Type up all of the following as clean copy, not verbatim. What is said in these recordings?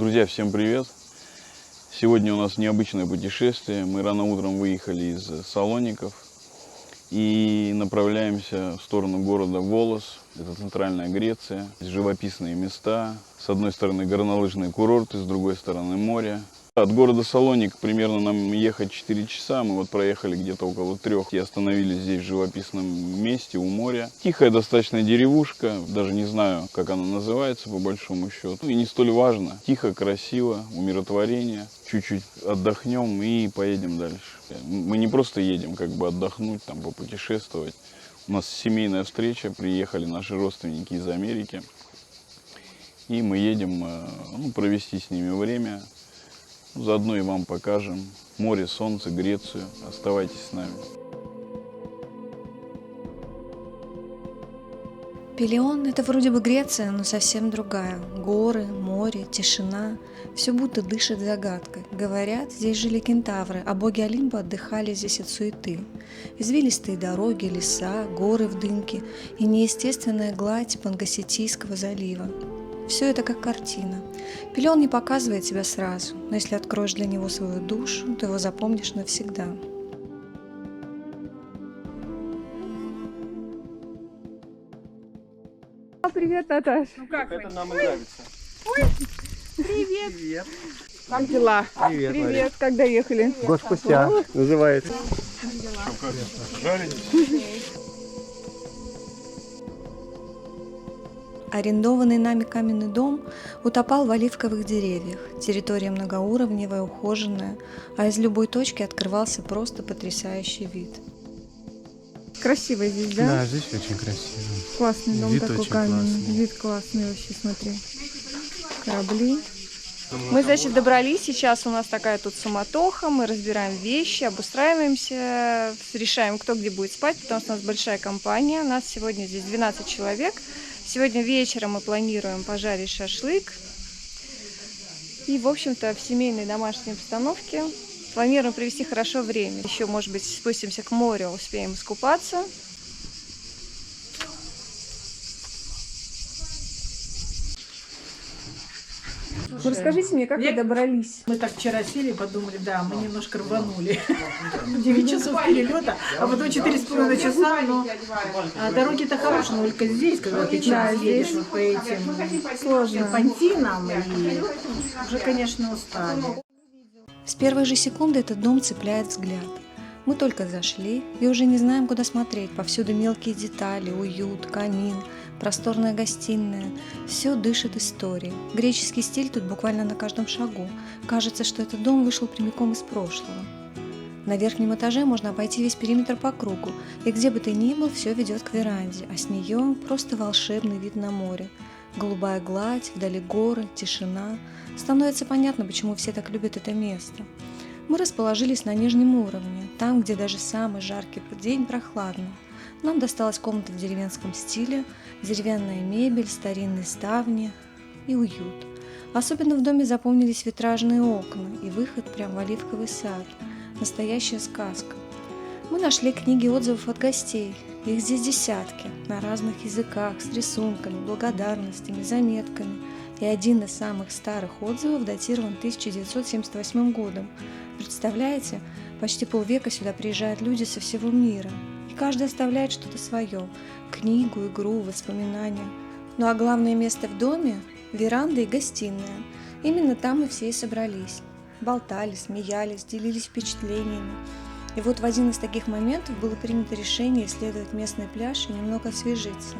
Друзья, всем привет! Сегодня у нас необычное путешествие. Мы рано утром выехали из Салоников и направляемся в сторону города Волос. Это центральная Греция. Здесь живописные места. С одной стороны горнолыжные курорты, с другой стороны море. От города Салоник примерно нам ехать 4 часа. Мы вот проехали где-то около 3 и остановились здесь в живописном месте у моря. Тихая достаточно деревушка, даже не знаю, как она называется по большому счету. И не столь важно. Тихо, красиво, умиротворение. Чуть-чуть отдохнем и поедем дальше. Мы не просто едем как бы отдохнуть, там попутешествовать. У нас семейная встреча, приехали наши родственники из Америки. И мы едем провести с ними время. Заодно и вам покажем море, солнце, Грецию. Оставайтесь с нами. Пелион – это вроде бы Греция, но совсем другая. Горы, море, тишина – все будто дышит загадкой. Говорят, здесь жили кентавры, а боги Олимпа отдыхали здесь от суеты. Извилистые дороги, леса, горы в дымке и неестественная гладь Пангасетийского залива. Все это как картина. Пелион не показывает себя сразу, но если откроешь для него свою душу, то его запомнишь навсегда. Привет, Наташ. Ну как это нам и нравится. Ой, привет. Привет. Как дела? Привет, Привет. Мария. Как доехали? Год спустя называется. Арендованный нами каменный дом утопал в оливковых деревьях. Территория многоуровневая, ухоженная, а из любой точки открывался просто потрясающий вид. Красиво здесь, да? Да, здесь очень красиво. Классный дом Вид такой очень каменный. классный. Вид классный вообще, смотри. Корабли. Мы, значит, добрались. Сейчас у нас такая тут суматоха. Мы разбираем вещи, обустраиваемся, решаем, кто где будет спать, потому что у нас большая компания. Нас сегодня здесь 12 человек. Сегодня вечером мы планируем пожарить шашлык. И, в общем-то, в семейной домашней обстановке планируем провести хорошо время. Еще, может быть, спустимся к морю, успеем искупаться. Расскажите мне, как вы добрались? Мы так вчера сели и подумали, да, мы немножко рванули. 9 часов перелета, а потом 4,5 часа, но дороги-то хорошие, но только здесь, когда ты час едешь вот по этим серпантинам, и уже, конечно, устали. С первой же секунды этот дом цепляет взгляд. Мы только зашли и уже не знаем, куда смотреть. Повсюду мелкие детали, уют, камин, просторная гостиная. Все дышит историей. Греческий стиль тут буквально на каждом шагу. Кажется, что этот дом вышел прямиком из прошлого. На верхнем этаже можно обойти весь периметр по кругу, и где бы ты ни был, все ведет к веранде, а с нее просто волшебный вид на море. Голубая гладь, вдали горы, тишина. Становится понятно, почему все так любят это место. Мы расположились на нижнем уровне, там, где даже самый жаркий день прохладно. Нам досталась комната в деревенском стиле, деревянная мебель, старинные ставни и уют. Особенно в доме запомнились витражные окна и выход прямо в оливковый сад. Настоящая сказка. Мы нашли книги отзывов от гостей. Их здесь десятки, на разных языках, с рисунками, благодарностями, заметками. И один из самых старых отзывов датирован 1978 годом. Представляете, почти полвека сюда приезжают люди со всего мира. И каждый оставляет что-то свое – книгу, игру, воспоминания. Ну а главное место в доме – веранда и гостиная. Именно там мы все и собрались. Болтали, смеялись, делились впечатлениями. И вот в один из таких моментов было принято решение исследовать местный пляж и немного освежиться.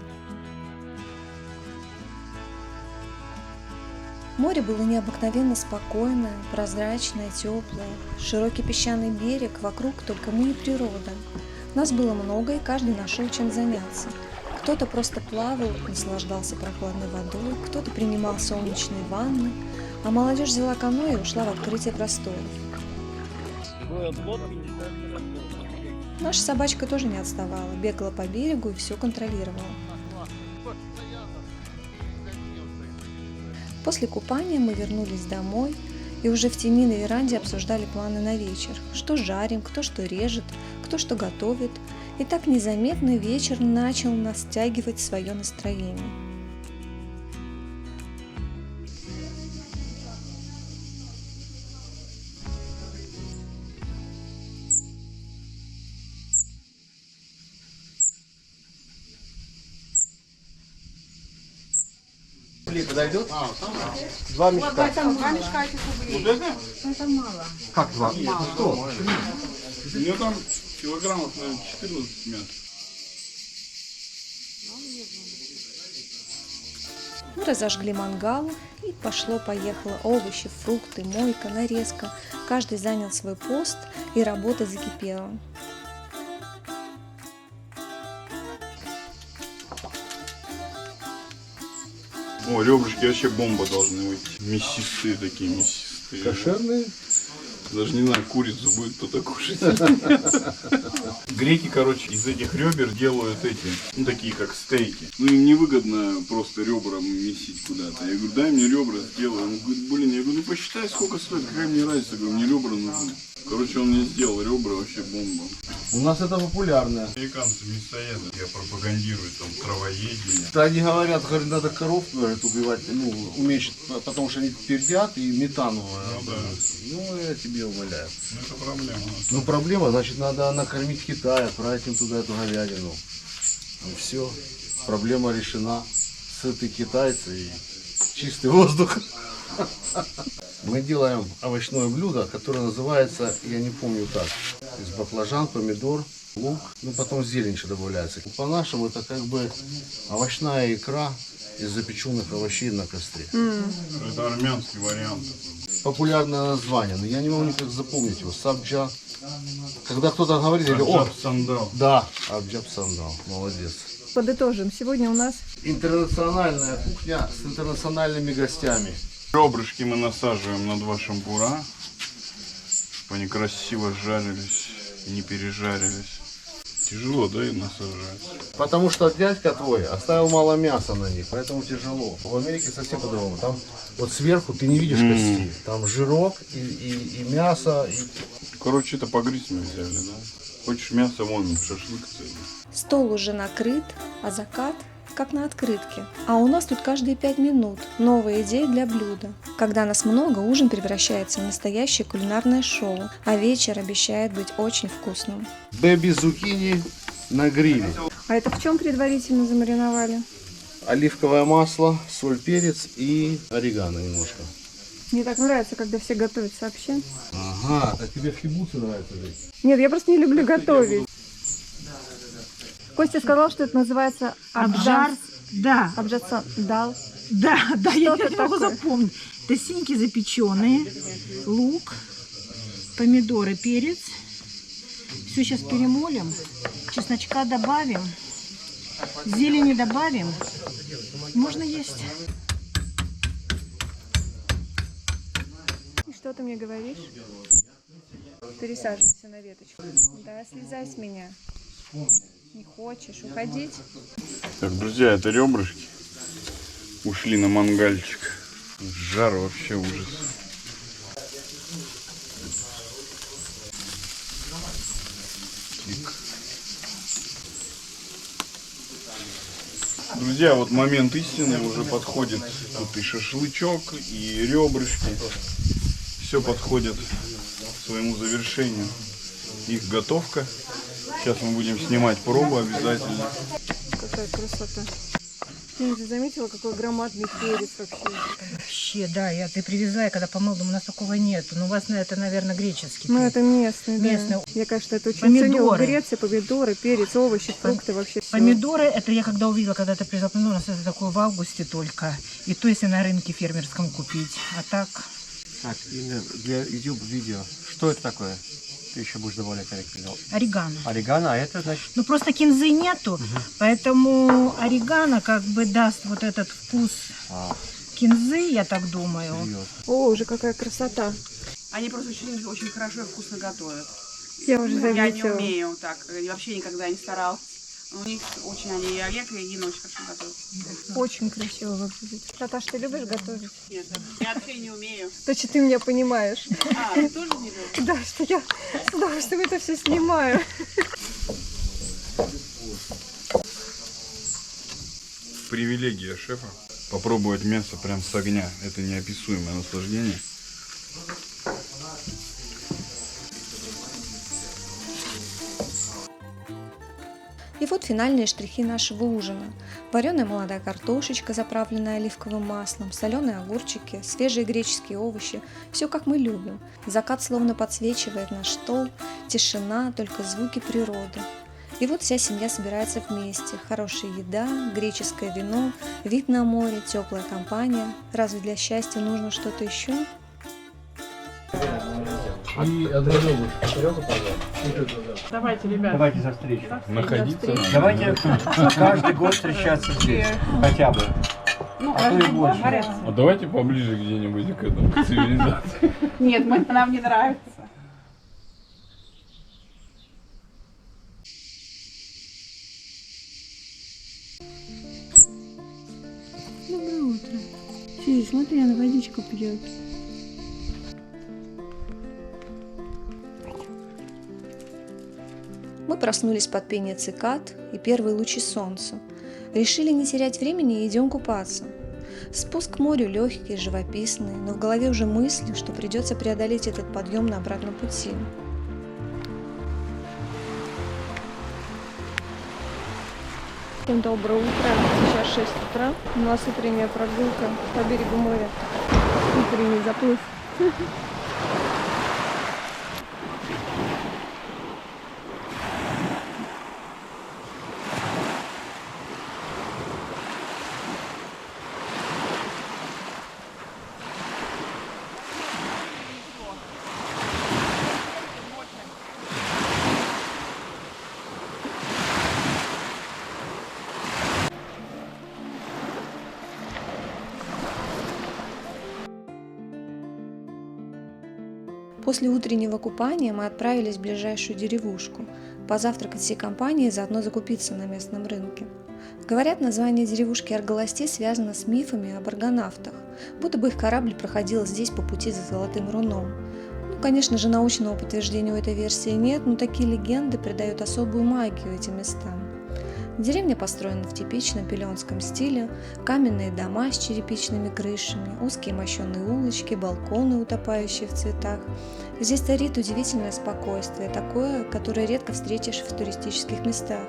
Море было необыкновенно спокойное, прозрачное, теплое. Широкий песчаный берег, вокруг только мы и природа. Нас было много, и каждый нашел чем заняться. Кто-то просто плавал, наслаждался прохладной водой, кто-то принимал солнечные ванны, а молодежь взяла каноэ и ушла в открытие просторов. Наша собачка тоже не отставала, бегала по берегу и все контролировала. После купания мы вернулись домой и уже в тени на веранде обсуждали планы на вечер. Что жарим, кто что режет, кто что готовит. И так незаметно вечер начал нас стягивать в свое настроение. рублей подойдет? 2 мешка. Вот это? Как 2? Нет, ну что? У меня там килограммов, наверное, 14 мяса. Мы разожгли мангал, и пошло-поехало. Овощи, фрукты, мойка, нарезка. Каждый занял свой пост, и работа закипела. О, ребрышки вообще бомба должны быть. Мясистые такие, мясистые. Кошерные? Даже не знаю, курицу будет кто-то кушать. Греки, короче, из этих ребер делают эти, ну такие как стейки. Ну им невыгодно просто ребра месить куда-то. Я говорю, дай мне ребра, сделай. Он говорит, блин, я говорю, ну посчитай, сколько стоит, какая мне разница, я говорю, мне ребра нужны. Короче, он мне сделал ребра, вообще бомба. У нас это популярно. Американцы мясоеды, я пропагандирую там травоедение. Да, они говорят, надо коров, говорят, убивать, ну, уменьшить, потому что они пердят и метану. Ну да. Ну, я тебе умоляю. Ну это проблема. Ну, проблема, значит, надо накормить Китай, отправить им туда эту говядину. И все. Проблема решена. Сытые китайцы и чистый воздух. Мы делаем овощное блюдо, которое называется, я не помню как, из баклажан, помидор, лук, ну потом зелень еще добавляется. По-нашему это как бы овощная икра из запеченных овощей на костре. Это армянский вариант. Популярное название, но я не могу никак запомнить его. Сабджа. Когда кто-то говорит, я говорю, о, Сандал. да, Абджаб Сандал, молодец. Подытожим. Сегодня у нас Интернациональная кухня с интернациональными гостями. Ребрышки мы насаживаем на 2 шампура, чтобы они красиво жарились и не пережарились. Тяжело, да, и насаживать? Потому что дядька твой оставил мало мяса на них, поэтому тяжело. В Америке совсем по-другому. Там вот сверху ты не видишь кости. Там жирок и мясо. Короче, это погрызть мы взяли, да? Хочешь мясо, вон шашлык целый. Стол уже накрыт, а закат как на открытке. А у нас тут каждые 5 минут новые идеи для блюда. Когда нас много, ужин превращается в настоящее кулинарное шоу, а вечер обещает быть очень вкусным. Бэби-зукини на гриле. А это в чем предварительно замариновали? Оливковое масло, соль, перец и орегано немножко. Мне так нравится, когда все готовят сообща. Ага, а тебе в кибуце нравится жить? Нет, я просто не люблю готовить. Костя сказал, что это называется Обжар. Да, Абджад-сандал. да, я Что-то не могу такое. запомнить. Тосинки запеченные, лук, помидоры, перец. Все сейчас перемолим, чесночка добавим, зелени добавим. Можно есть. И что ты мне говоришь? Пересаживайся на веточку. Да, слезай с меня. Не хочешь уходить? Так, друзья, это ребрышки. Ушли на мангальчик. Жар вообще ужас. Тик. Друзья, вот момент истины уже подходит. Тут и шашлычок, и ребрышки. Все подходит к своему завершению. Их готовка. Сейчас мы будем снимать пробу обязательно. Какая красота. Ты заметила, какой громадный перец вообще? Вообще, да, ты привезла, я когда помыла, думаю, у нас такого нет. Но у вас это, наверное, греческий. Ну, это местный, да. Местный. Я, конечно, это очень Помидоры. ценю. В Греции помидоры, перец, овощи, фрукты, вообще все. Помидоры, это я когда увидела, когда ты привезла помидоры, у нас это такое в августе только. И то, если на рынке фермерском купить. А так... Так, Инна, для YouTube видео. Что это такое? Ты еще будешь добавлять орегано. Орегано. Орегано, а это значит... Ну просто кинзы нету, поэтому орегано как бы даст вот этот вкус кинзы, я так думаю. О, уже какая красота. Они просто очень, очень хорошо и вкусно готовят. Я уже Я не заметила. умею так, и вообще никогда не старалась. Но у них очень, они и Олег, и Нина очень хорошо готовят. Очень красиво выглядит. Наташа, ты любишь готовить? Нет, я вообще не умею. Точно ты меня понимаешь. А, ты тоже не любишь? Да, что я с удовольствием это все снимаю. Привилегия шефа попробовать мясо прям с огня. Это неописуемое наслаждение. И вот финальные штрихи нашего ужина. Вареная молодая картошечка, заправленная оливковым маслом, соленые огурчики, свежие греческие овощи. Все как мы любим. Закат словно подсвечивает наш стол, тишина, только звуки природы. И вот вся семья собирается вместе. Хорошая еда, греческое вино, вид на море, теплая компания. Разве для счастья нужно что-то еще? И однорогу. Давайте, ребят. Давайте за встречу. Находиться надо. Давайте каждый год встречаться здесь. Хотя бы. А то и больше. А давайте поближе где-нибудь к этому, к цивилизации. Нет, нам не нравится. Доброе утро. Физи, смотри, она водичку пьет. Мы проснулись под пение цикад и первые лучи солнца. Решили не терять времени и идем купаться. Спуск к морю легкий, живописный, но в голове уже мысли, что придется преодолеть этот подъем на обратном пути. Всем доброе утро. Сейчас 6 утра. У нас утренняя прогулка по берегу моря. Утренний заплыв. После утреннего купания мы отправились в ближайшую деревушку, позавтракать всей компанией и заодно закупиться на местном рынке. Говорят, название деревушки Арголасти связано с мифами об аргонавтах, будто бы их корабль проходил здесь по пути за Золотым Руном. Ну, конечно же, научного подтверждения у этой версии нет, но такие легенды придают особую магию этим местам. Деревня построена в типичном пелёнском стиле, каменные дома с черепичными крышами, узкие мощеные улочки, балконы, утопающие в цветах. Здесь царит удивительное спокойствие, такое, которое редко встретишь в туристических местах.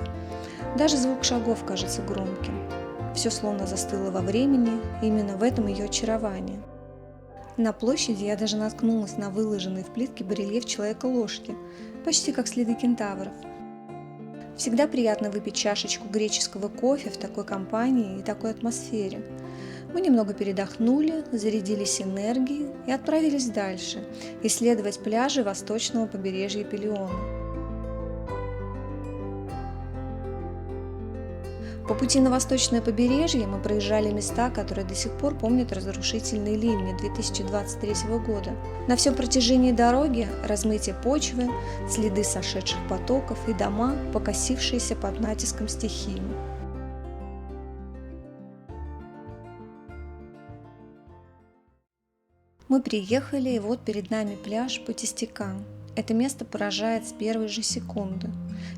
Даже звук шагов кажется громким. Все словно застыло во времени, и именно в этом ее очарование. На площади я даже наткнулась на выложенный в плитке барельеф человека-лошади, почти как следы кентавров. Всегда приятно выпить чашечку греческого кофе в такой компании и такой атмосфере. Мы немного передохнули, зарядились энергией и отправились дальше, исследовать пляжи восточного побережья Пелиона. По пути на восточное побережье мы проезжали места, которые до сих пор помнят разрушительные ливни 2023 года. На всем протяжении дороги размытие почвы, следы сошедших потоков и дома, покосившиеся под натиском стихии. Мы приехали, и вот перед нами пляж Путистикан. Это место поражает с первой же секунды.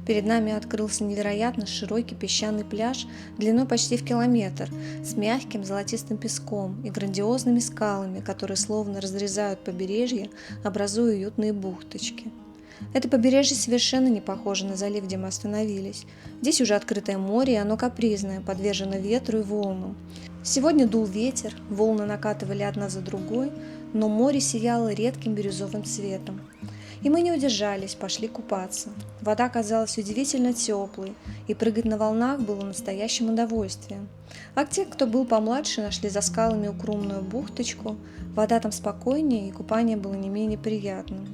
Перед нами открылся невероятно широкий песчаный пляж длиной почти в километр, с мягким золотистым песком и грандиозными скалами, которые словно разрезают побережье, образуя уютные бухточки. Это побережье совершенно не похоже на залив, где мы остановились. Здесь уже открытое море, и оно капризное, подвержено ветру и волнам. Сегодня дул ветер, волны накатывали одна за другой, но море сияло редким бирюзовым цветом. И мы не удержались, пошли купаться. Вода казалась удивительно теплой, и прыгать на волнах было настоящим удовольствием. А те, кто был помладше, нашли за скалами укромную бухточку. Вода там спокойнее, и купание было не менее приятным.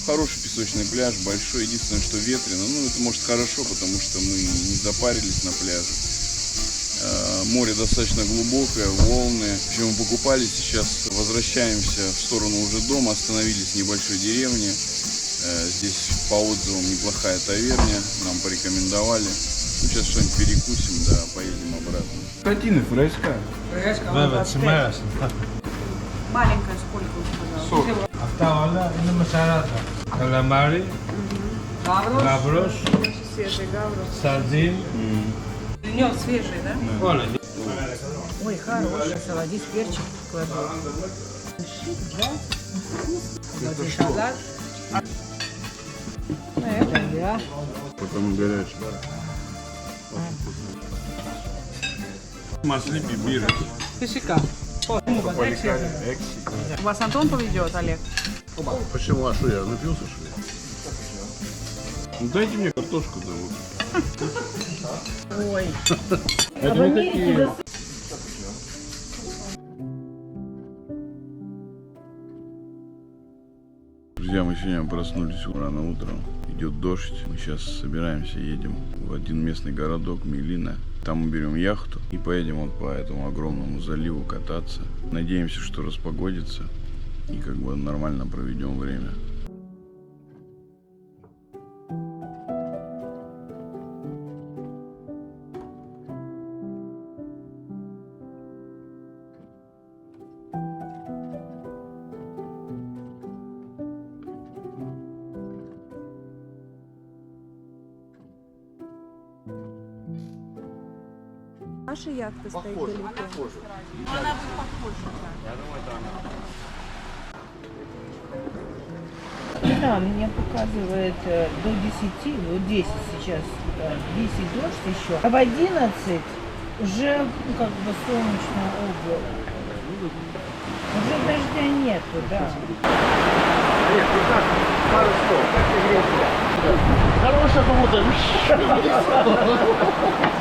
Хороший песочный пляж, большой, единственное, что ветрено. Ну, это может хорошо, потому что мы не запарились на пляже. Море достаточно глубокое, волны. В общем, мы покупались, сейчас возвращаемся в сторону уже дома, остановились в небольшой деревне. Здесь по отзывам неплохая таверня, нам порекомендовали. Ну, сейчас что-нибудь перекусим, да, поедем обратно. Скотина фрейска. Βέβαια, της ημέρας. Маленькая сколько вы сказали? Αυτά όλα είναι με 40. Καλαμάρι, γάβρος, Свежий гаврус. σαρδίν, Днем свежий, да? όλα. Ой, хороший, солодец, перчик кладу. Да. Потому горячий. Маслипи бира. Фишика. Вас Антон поведет, Олег? Почему? А что, я напился, что ли? Ну, дайте мне картошку домой. Ой. Это мы такие. Друзья, мы сегодня проснулись рано утром. Идет дождь. Мы сейчас собираемся, едем в один местный городок Милина. Там мы берем яхту и поедем вот по этому огромному заливу кататься. Надеемся, что распогодится и как бы нормально проведем время. Наша яхта стоит далеко. Да, мне показывает до 10, вот 10 сейчас, 10 дождь еще, а в 11 уже как бы солнечная облако. Уже дождя нету, да. Хорошая погода.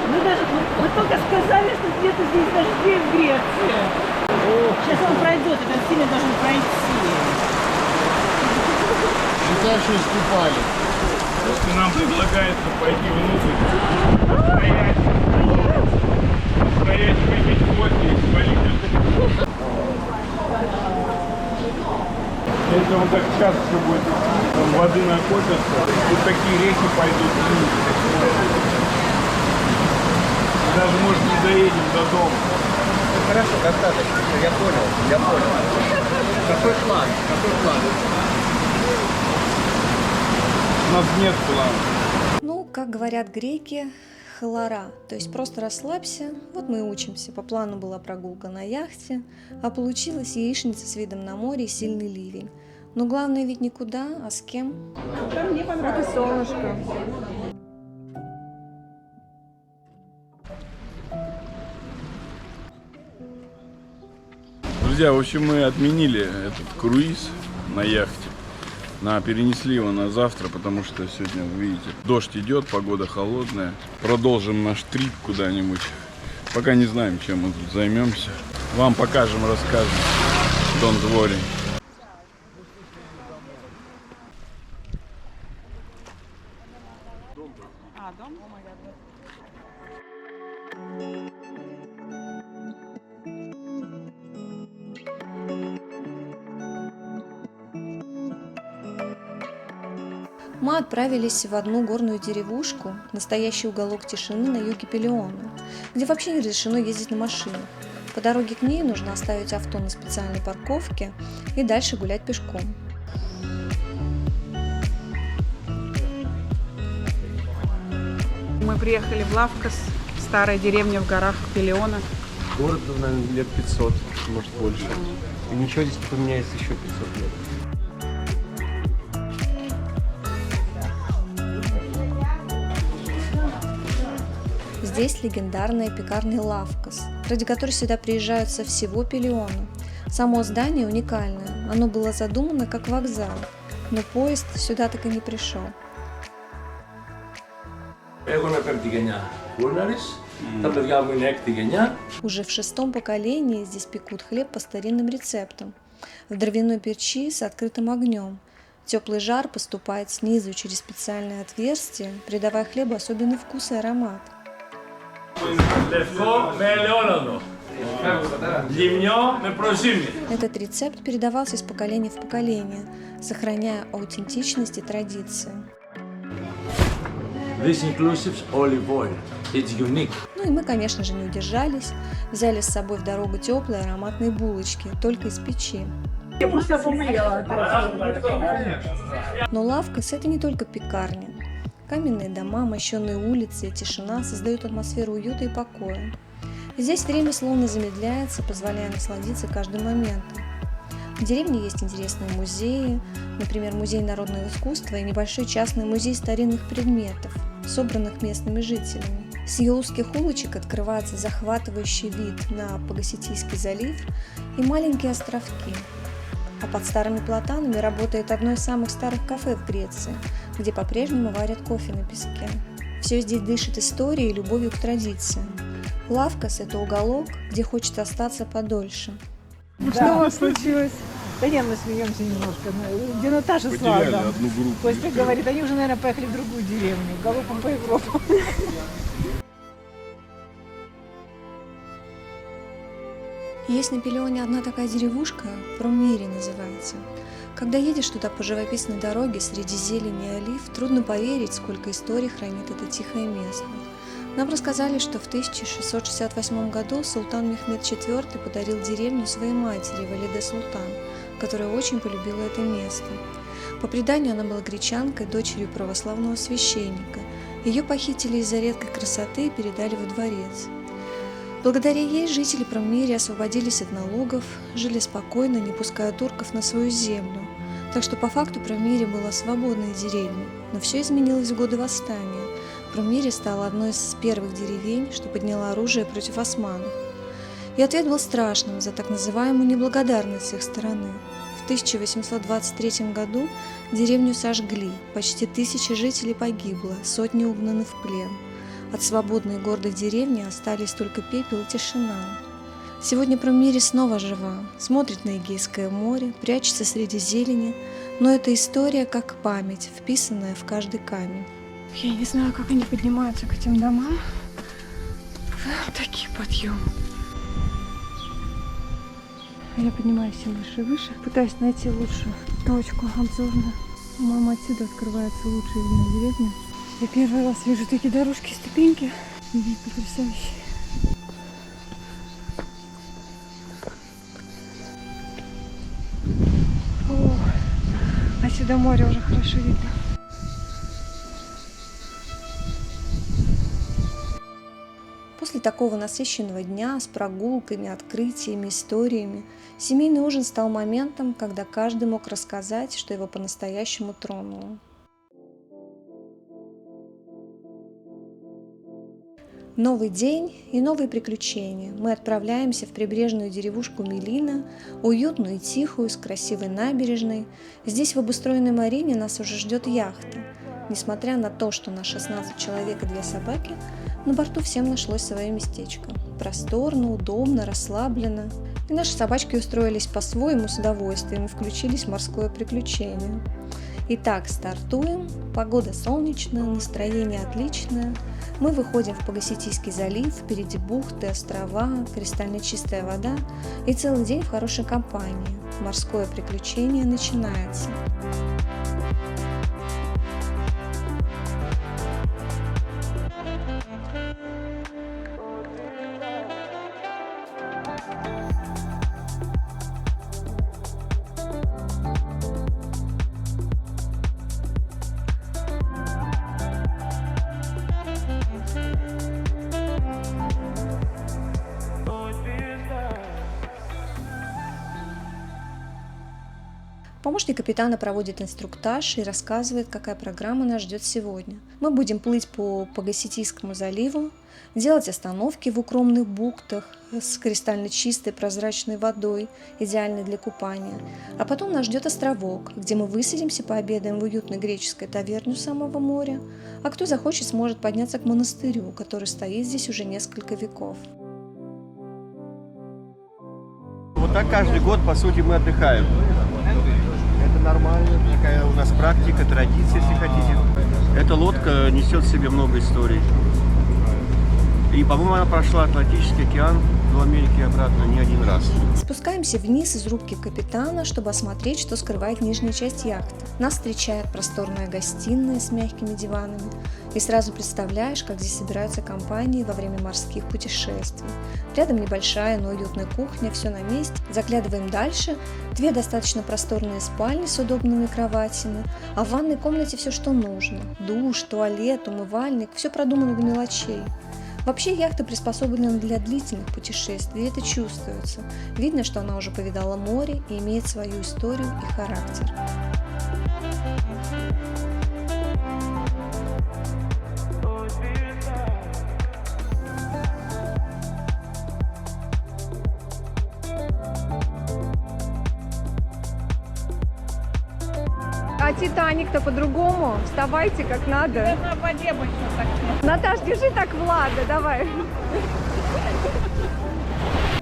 Мы даже, вы только сказали, что где-то здесь дождей в Греции. Сейчас он пройдет, этот сильно должен пройти. Считай, что искупали. Нам предлагается пойти внутрь. Стоять, выпить кофе и свалить. Если он так часто все будет воды накопится, тут такие реки пойдут вниз. Даже, может, не доедем до дома. Хорошо, достаточно. Я понял. Какой план? У нас нет плана. Ну, как говорят греки, халара, то есть просто расслабься. Вот мы и учимся. По плану была прогулка на яхте, а получилась яичница с видом на море и сильный ливень. Но главное ведь не куда, а с кем. Мне понравилось солнышко. Друзья, в общем, мы отменили этот круиз на яхте. Перенесли его на завтра, потому что сегодня, вы видите, дождь идет, погода холодная. Продолжим наш трип куда-нибудь. Пока не знаем, чем мы тут займемся. Вам покажем, расскажем. Don't worry. А, дом? Мы отправились в одну горную деревушку, настоящий уголок тишины на юге Пелиона, где вообще не разрешено ездить на машинах. По дороге к ней нужно оставить авто на специальной парковке и дальше гулять пешком. Мы приехали в Лавкас, старая деревня в горах Пелиона. Город, наверное, лет 500, может больше. И ничего здесь не поменяется еще 500 лет. Здесь легендарная пекарня Лавкас, ради которой сюда приезжают со всего Пелиона. Само здание уникальное, оно было задумано как вокзал, но поезд сюда так и не пришел. Уже в шестом поколении здесь пекут хлеб по старинным рецептам, в дровяной печи с открытым огнем. Теплый жар поступает снизу через специальное отверстие, придавая хлебу особенный вкус и аромат. Этот рецепт передавался из поколения в поколение, сохраняя аутентичность и традиции. This includes olive oil. It's unique. Ну и мы, конечно же, не удержались. Взяли с собой в дорогу теплые ароматные булочки, только из печи. Но Лавкас – это не только пекарня. Каменные дома, мощенные улицы и тишина создают атмосферу уюта и покоя. Здесь время словно замедляется, позволяя насладиться каждым моментом. В деревне есть интересные музеи, например, музей народного искусства и небольшой частный музей старинных предметов, собранных местными жителями. С ее узких улочек открывается захватывающий вид на Пагаситийский залив и маленькие островки. А под старыми платанами работает одно из самых старых кафе в Греции, где по-прежнему варят кофе на песке. Все здесь дышит историей и любовью к традициям. Лавкас – это уголок, где хочется остаться подольше. Что у вас случилось? Да нет, мы смеемся немножко. Где Наташа с Ладом. Костя говорит, они уже, наверное, поехали в другую деревню, галопом по Европе. Есть на Пелеоне одна такая деревушка, Прумири называется. Когда едешь туда по живописной дороге среди зелени и олив, трудно поверить, сколько историй хранит это тихое место. Нам рассказали, что в 1668 году султан Мехмед IV подарил деревню своей матери, Валиде Султан, которая очень полюбила это место. По преданию, она была гречанкой, дочерью православного священника. Ее похитили из-за редкой красоты и передали во дворец. Благодаря ей жители Промири освободились от налогов, жили спокойно, не пуская турков на свою землю. Так что по факту Промири была свободной деревней. Но все изменилось в годы восстания. Промири стала одной из первых деревень, что подняла оружие против османов. И ответ был страшным за так называемую неблагодарность с их стороны. В 1823 году деревню сожгли, почти 1000 жителей погибло, сотни угнаны в плен. От свободной и гордой деревни остались только пепел и тишина. Сегодня Промири снова жива, смотрит на Эгейское море, прячется среди зелени, но эта история как память, вписанная в каждый камень. Я не знаю, как они поднимаются к этим домам. Такие подъемы. Я поднимаюсь все выше и выше, пытаюсь найти лучшую точку обзорную. Мама, отсюда открывается лучший вид на деревню. Я первый раз вижу такие дорожки, ступеньки. Вид потрясающий. О, отсюда море уже хорошо видно. После такого насыщенного дня с прогулками, открытиями, историями, семейный ужин стал моментом, когда каждый мог рассказать, что его по-настоящему тронуло. Новый день и новые приключения. Мы отправляемся в прибрежную деревушку Мелина, уютную и тихую, с красивой набережной. Здесь в обустроенной марине нас уже ждет яхта. Несмотря на то, что на 16 человек и 2 собаки, на борту всем нашлось свое местечко. Просторно, удобно, расслабленно. И наши собачки устроились по-своему с удовольствием и включились в морское приключение. Итак, стартуем. Погода солнечная, настроение отличное. Мы выходим в Пагаситийский залив, впереди бухты, острова, кристально чистая вода и целый день в хорошей компании. Морское приключение начинается. Помощник капитана проводит инструктаж и рассказывает, какая программа нас ждет сегодня. Мы будем плыть по Пагаситийскому заливу, делать остановки в укромных бухтах с кристально чистой прозрачной водой, идеальной для купания. А потом нас ждет островок, где мы высадимся, пообедаем в уютной греческой таверне у самого моря, а кто захочет, сможет подняться к монастырю, который стоит здесь уже несколько веков. Вот так каждый год, по сути, мы отдыхаем. Это нормально, такая у нас практика, традиция, если хотите. Эта лодка несет в себе много историй. И, по-моему, она прошла Атлантический океан, до Америки и обратно не один раз. Спускаемся вниз из рубки капитана, чтобы осмотреть, что скрывает нижняя часть яхты. Нас встречает просторная гостиная с мягкими диванами. И сразу представляешь, как здесь собираются компании во время морских путешествий. Рядом небольшая, но уютная кухня, все на месте. Заглядываем дальше. 2 достаточно просторные спальни с удобными кроватями. А в ванной комнате все, что нужно. Душ, туалет, умывальник. Все продумано до мелочей. Вообще яхта приспособлена для длительных путешествий, и это чувствуется. Видно, что она уже повидала море и имеет свою историю и характер. А Титаник-то по-другому. Вставайте как надо. На воде больше так. Наташ, держи так Влада, давай.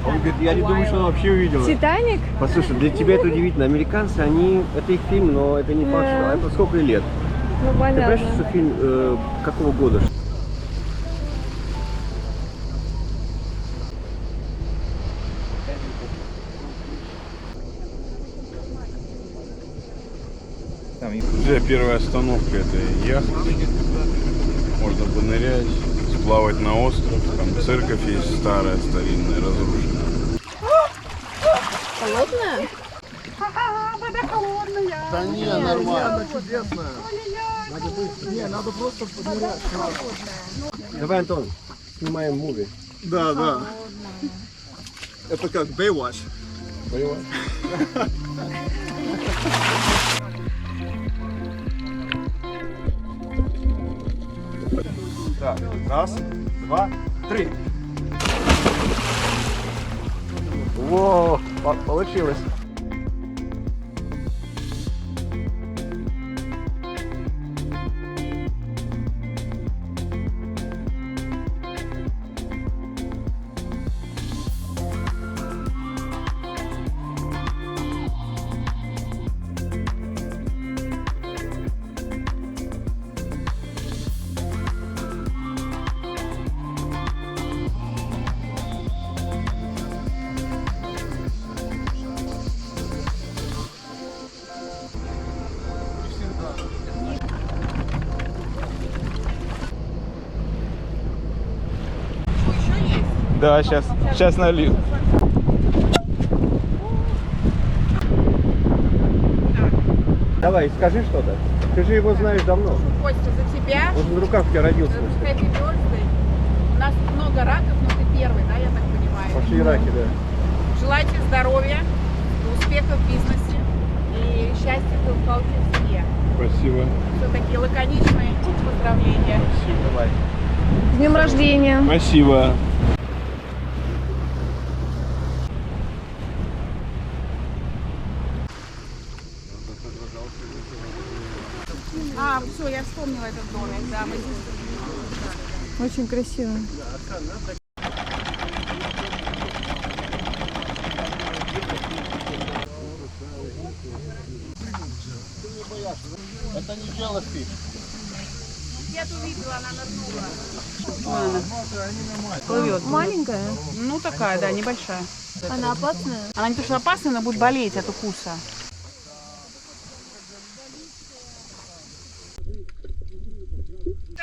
Он говорит, я не думаю, что он вообще увидел. Титаник? Послушай, для тебя это удивительно. Американцы, это их фильм, но это не факт, что это сколько лет. Ну, Ты понимаешь, понятно. что фильм какого года? Друзья, первая остановка этой яхты. Можно понырять, сплавать на остров. Там церковь есть старая, старинная, разрушенная. Холодная? Вода холодная. Да не, нормально. Давай, Антон, снимаем муви. Да, да. Это как Baywatch. Так, раз, два, три. Во, получилось. Да, сейчас налью. Давай, скажи что-то. Ты же его знаешь давно. Костя, за тебя. Он на руках у тебя родился. Happy birthday. У нас много раков, но ты первый, да, я так понимаю. Пошли раки, да. Желаю тебе здоровья, успехов в бизнесе и счастья в благополучии в семье. Спасибо. Все такие лаконичные поздравления. Давай. С днем рождения. Спасибо. А, все, я вспомнила этот домик, да, мы здесь. Очень красиво. Это не jellyfish. Я-то увидела, она нырнула. Плывет. Маленькая? Ну, такая, да, небольшая. Она опасная? Она не то что опасная, но будет болеть от укуса.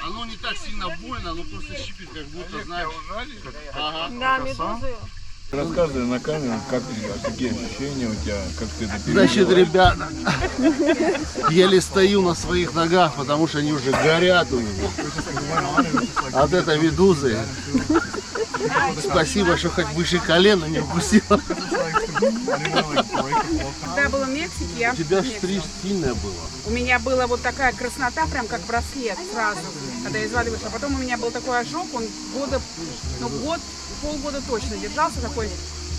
Оно не так сильно больно, оно просто щипит, как будто, знаешь. Ага. Да, медузы. Рассказывай на камеру, какие ощущения у тебя, как ты это Значит, ребята, еле стою на своих ногах, потому что они уже горят у меня от этой медузы. Спасибо, что хоть выше колена не укусила. Когда была в Мексике, я У тебя стриж сильная была. у меня была вот такая краснота, прям как браслет сразу, когда я из воды вышла. Потом у меня был такой ожог, он полгода точно держался, такой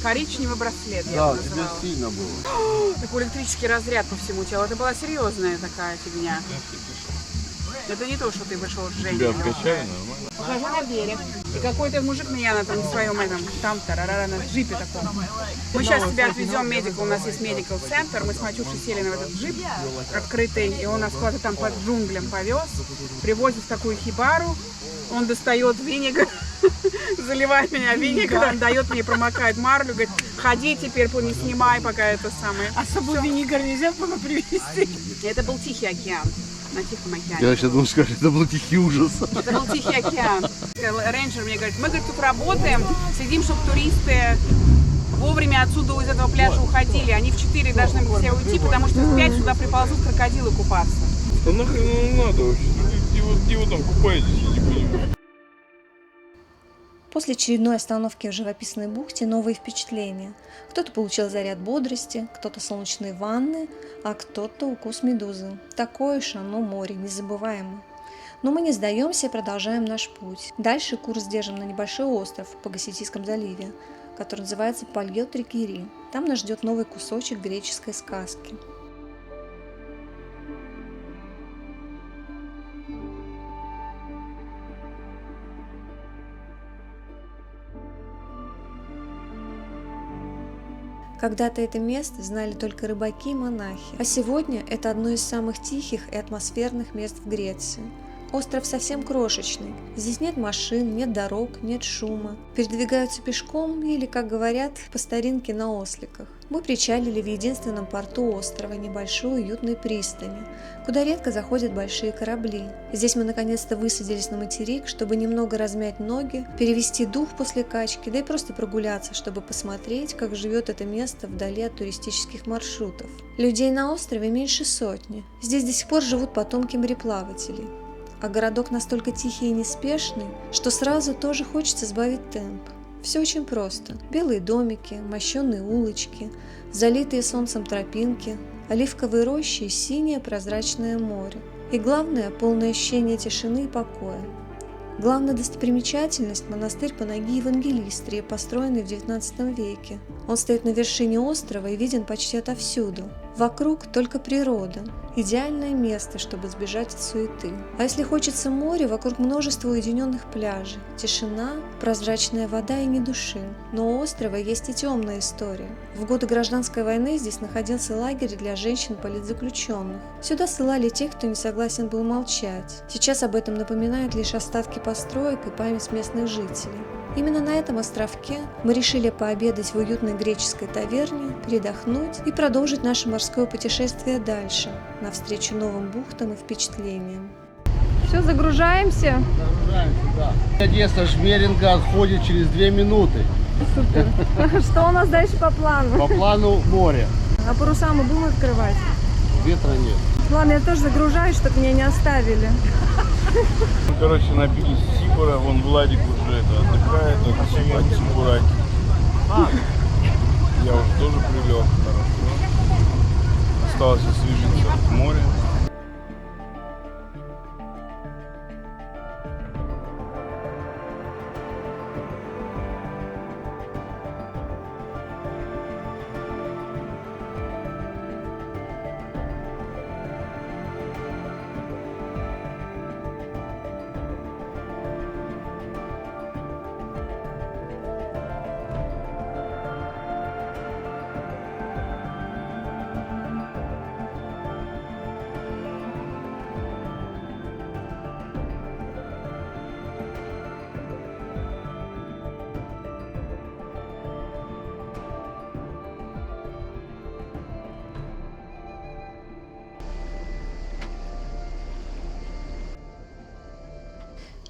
коричневый браслет, я Да, его у тебя называла. сильно было. Такой электрический разряд по всему телу. Это была серьезная такая фигня. Это не то, что ты вышел с Женей. тебя вкачали нормально? Захожу на берег, и какой-то мужик меня на том своем этом, там, тарарара, на джипе таком. Мы сейчас тебя отвезем в медикал, у нас есть медикал центр, мы с Матюшей сели на этот джип открытый, и он нас куда-то там под джунглям повез, привозит в такую хибару, он достает веник, заливает меня винегром, дает мне, промокает марлю, говорит, ходи теперь, не снимай, пока это самое. А с собой винегар нельзя было привезти? Это был Тихий океан, на Тихом океане. Я сейчас думаю, скажешь, это был тихий ужас. Это был Тихий океан. Рейнджер мне говорит, мы, говорит, тут работаем, следим, чтобы туристы вовремя отсюда из этого пляжа уходили. Они в 4 должны были все уйти, потому что в 5 сюда приползут крокодилы купаться. Да нахрен надо вообще? Где вы там купаетесь, я не понимаю. После очередной остановки в живописной бухте новые впечатления. Кто-то получил заряд бодрости, кто-то солнечные ванны, а кто-то укус медузы. Такое уж оно море, незабываемое. Но мы не сдаемся и продолжаем наш путь. Дальше курс держим на небольшой остров в Пагаситийском заливе, который называется Пальо-Трикири. Там нас ждет новый кусочек греческой сказки. Когда-то это место знали только рыбаки и монахи, а сегодня это одно из самых тихих и атмосферных мест в Греции. Остров совсем крошечный, здесь нет машин, нет дорог, нет шума. Передвигаются пешком или, как говорят, по старинке на осликах. Мы причалили в единственном порту острова, небольшой уютной пристани, куда редко заходят большие корабли. Здесь мы наконец-то высадились на материк, чтобы немного размять ноги, перевести дух после качки, да и просто прогуляться, чтобы посмотреть, как живет это место вдали от туристических маршрутов. Людей на острове меньше сотни. Здесь до сих пор живут потомки мореплавателей. А городок настолько тихий и неспешный, что сразу тоже хочется сбавить темп. Все очень просто. Белые домики, мощеные улочки, залитые солнцем тропинки, оливковые рощи и синее прозрачное море. И главное, полное ощущение тишины и покоя. Главная достопримечательность – монастырь Панагии Евангелистрии, построенный в XIX веке. Он стоит на вершине острова и виден почти отовсюду. Вокруг только природа. Идеальное место, чтобы сбежать от суеты. А если хочется моря, вокруг множество уединенных пляжей. Тишина, прозрачная вода и ни души. Но у острова есть и темная история. В годы гражданской войны здесь находился лагерь для женщин-политзаключенных. Сюда ссылали тех, кто не согласен был молчать. Сейчас об этом напоминают лишь остатки построек и память местных жителей. Именно на этом островке мы решили пообедать в уютной греческой таверне, передохнуть и продолжить наше морское путешествие дальше, навстречу новым бухтам и впечатлениям. Все, загружаемся. Да. Одесса Жмеринка отходит через 2 минуты. Супер. Что у нас дальше по плану? По плану море. А паруса мы будем открывать? Ветра нет. Ладно, я тоже загружаюсь, чтобы меня не оставили. Мы, короче, напились сибора, вон Владик уже отдыхает от сибураки. Я уже тоже прилег, хорошо. Осталось освежиться в море.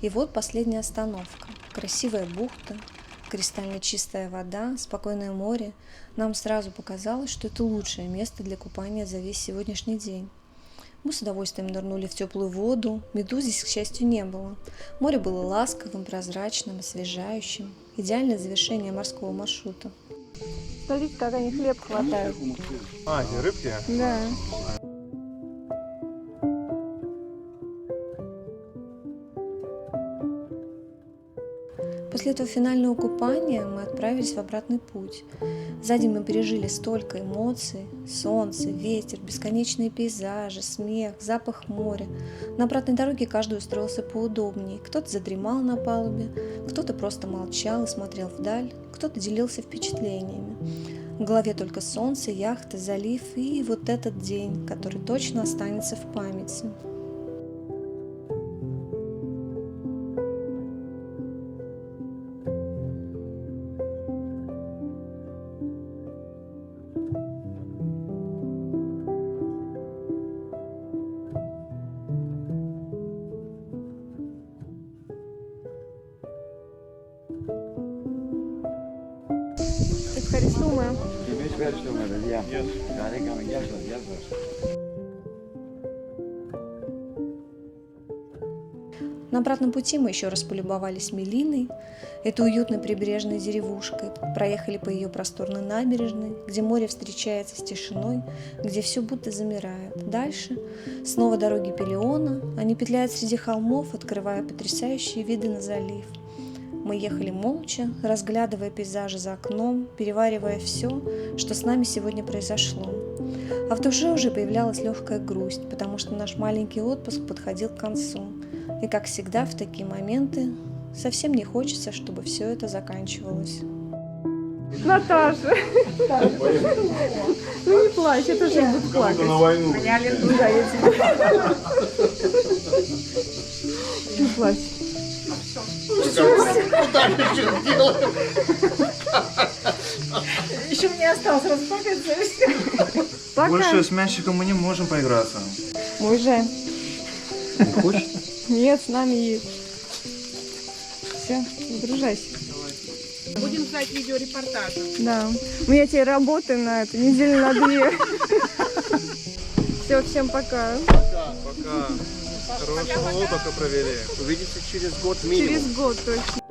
И вот последняя остановка. Красивая бухта, кристально чистая вода, спокойное море. Нам сразу показалось, что это лучшее место для купания за весь сегодняшний день. Мы с удовольствием нырнули в теплую воду. Медуз здесь, к счастью, не было. Море было ласковым, прозрачным, освежающим. Идеальное завершение морского маршрута. Смотрите, как они хлеб хватают. А, эти рыбки? Да. После этого финального купания мы отправились в обратный путь. За день мы пережили столько эмоций: солнце, ветер, бесконечные пейзажи, смех, запах моря. На обратной дороге каждый устроился поудобнее. Кто-то задремал на палубе, кто-то просто молчал и смотрел вдаль, кто-то делился впечатлениями. В голове только солнце, яхта, залив и вот этот день, который точно останется в памяти. На обратном пути мы еще раз полюбовались Мелиной, этой уютной прибрежной деревушкой, проехали по ее просторной набережной, где море встречается с тишиной, где все будто замирает. Дальше снова дороги Пелеона, они петляют среди холмов, открывая потрясающие виды на залив. Мы ехали молча, разглядывая пейзажи за окном, переваривая все, что с нами сегодня произошло. А в душе уже появлялась легкая грусть, потому что наш маленький отпуск подходил к концу. И, как всегда, в такие моменты совсем не хочется, чтобы все это заканчивалось. Наташа! Ну не плачь, это же буду плакать. На войну. Да, я тебе. Не плачь. Еще мне осталось расплакаться. Пока. Больше с мячиком мы не можем поиграться. Мы уезжаем. Не хочешь? Нет, с нами есть. Все, загружайся. Будем ждать видеорепортажа. Да. У меня теперь работы на эту неделю на 2. Все, всем пока. Пока. Хорошего отдыха провели. Увидимся через год минимум. Через год точно.